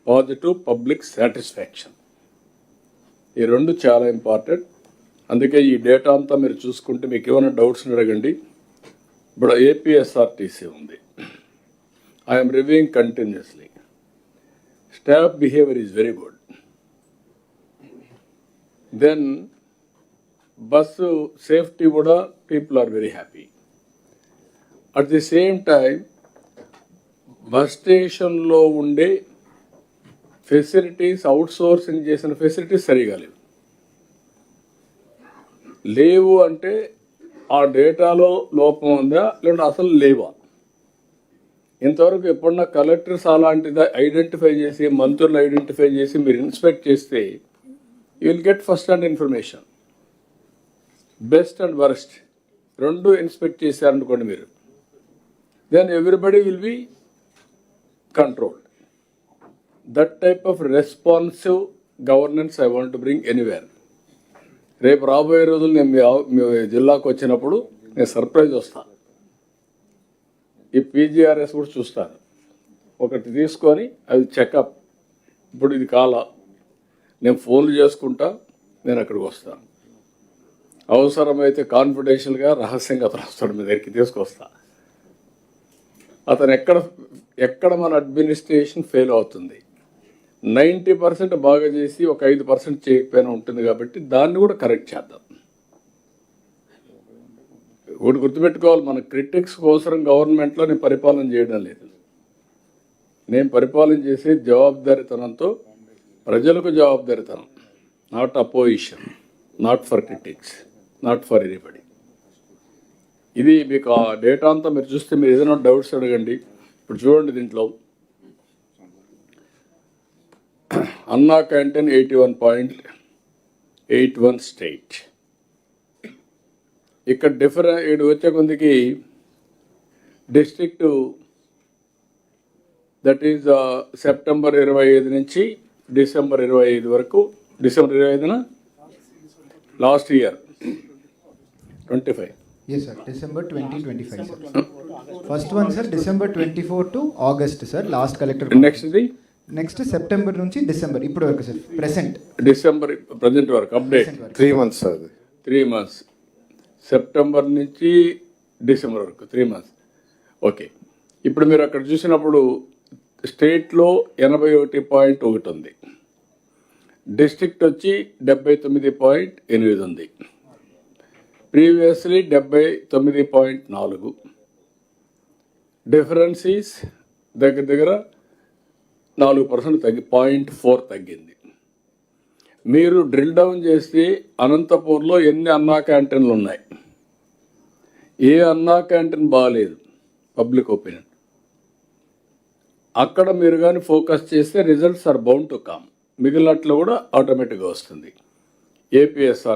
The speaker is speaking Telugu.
Positive public satisfaction. ఈ రెండు చాలా ఇంపార్టెంట్. అందుకే ఈ డేటా అంతా మీరు చూసుకుంటే మీకు ఏమైనా డౌట్స్ అడగండి. ఇప్పుడు ఏపీఎస్ఆర్టీసీ ఉంది. I'm reviewing continuously. Staff behaviour is very good. Then bus safety కూడా people are very happy. At the same time bus స్టేషన్లో ఉండే ఫెసిలిటీస్, అవుట్సోర్సింగ్ చేసిన ఫెసిలిటీస్ సరిగా లేవు అంటే ఆ డేటాలో లోపం ఉందా లేదంటే అసలు లేవా? ఇంతవరకు ఎప్పుడన్నా కలెక్టర్స్ అలాంటిది ఐడెంటిఫై చేసి, మంత్రులు ఐడెంటిఫై చేసి మీరు ఇన్స్పెక్ట్ చేస్తే you will get first hand information. Best and worst రెండు ఇన్స్పెక్ట్ చేశారనుకోండి మీరు, then everybody will be controlled. That type of responsive governance I want to bring anywhere. రేపు రాబోయే రోజులు నేను మీ జిల్లాకు వచ్చినప్పుడు నేను సర్ప్రైజ్ వస్తాను. ఈ పీజీఆర్ఎస్ కూడా చూస్తాను. ఒకటి తీసుకొని అది చెకప్. ఇప్పుడు ఇది నేను ఫోన్లు చేసుకుంటా, నేను అక్కడికి వస్తాను. అవసరమైతే కాన్ఫిడెన్షియల్గా రహస్యంగా అతను వస్తాడు, మీ దగ్గరికి తీసుకొస్తా. అతను ఎక్కడ మన అడ్మినిస్ట్రేషన్ ఫెయిల్ అవుతుంది, 90% బాగా చేసి ఒక 5% చేయకపోయినా ఉంటుంది. కాబట్టి దాన్ని కూడా కరెక్ట్ చేద్దాం. ఒకటి గుర్తుపెట్టుకోవాలి, మన క్రిటిక్స్ కోసం గవర్నమెంట్లో నేను పరిపాలన చేయడం లేదు. నేను పరిపాలన చేసే జవాబుదారీతనంతో, ప్రజలకు జవాబుదారీతనం. Not opposition, not for critics, not for anybody. ఇది మీకు ఆ డేటా అంతా మీరు చూస్తే మీరు ఏదైనా డౌట్స్ అడగండి. ఇప్పుడు చూడండి, దీంట్లో అన్నా క్యాంటీన్ 81.81 స్టేట్. ఇక్కడ ఇటు వచ్చే కొందికి డిస్ట్రిక్ట్, దట్ ఈజ్ సెప్టెంబర్ 25 నుంచి డిసెంబర్ 25 వరకు. డిసెంబర్ 25న last year 25. Yes sir, December 2025 sir. First one sir, December 24 to August sir, last collector. Next September నుంచి December ఇప్పటి వరకు sir, present. December present వరకు update 3 months sir. 3 months. September నుంచి డిసెంబర్ వరకు 3 months. ఓకే, ఇప్పుడు మీరు అక్కడ చూసినప్పుడు స్టేట్లో 81.1 ఉంది, డిస్ట్రిక్ట్ వచ్చి 79.8 ఉంది, ప్రీవియస్లీ 79.4. డిఫరెన్స్ ఈస్ దగ్గర 4% 0.4 తగ్గింది. మీరు డ్రిల్ డౌన్ చేసి అనంతపూర్లో ఎన్ని అన్నా క్యాంటీన్లు ఉన్నాయి, ఏ అన్నా క్యాంటీన్ బాగాలేదు పబ్లిక్ ఒపీనియన్. అక్కడ మీరు కానీ ఫోకస్ చేస్తే results are bound to come. మిగిలినట్లు కూడా ఆటోమేటిక్గా వస్తుంది. ఏపీఎస్ఆర్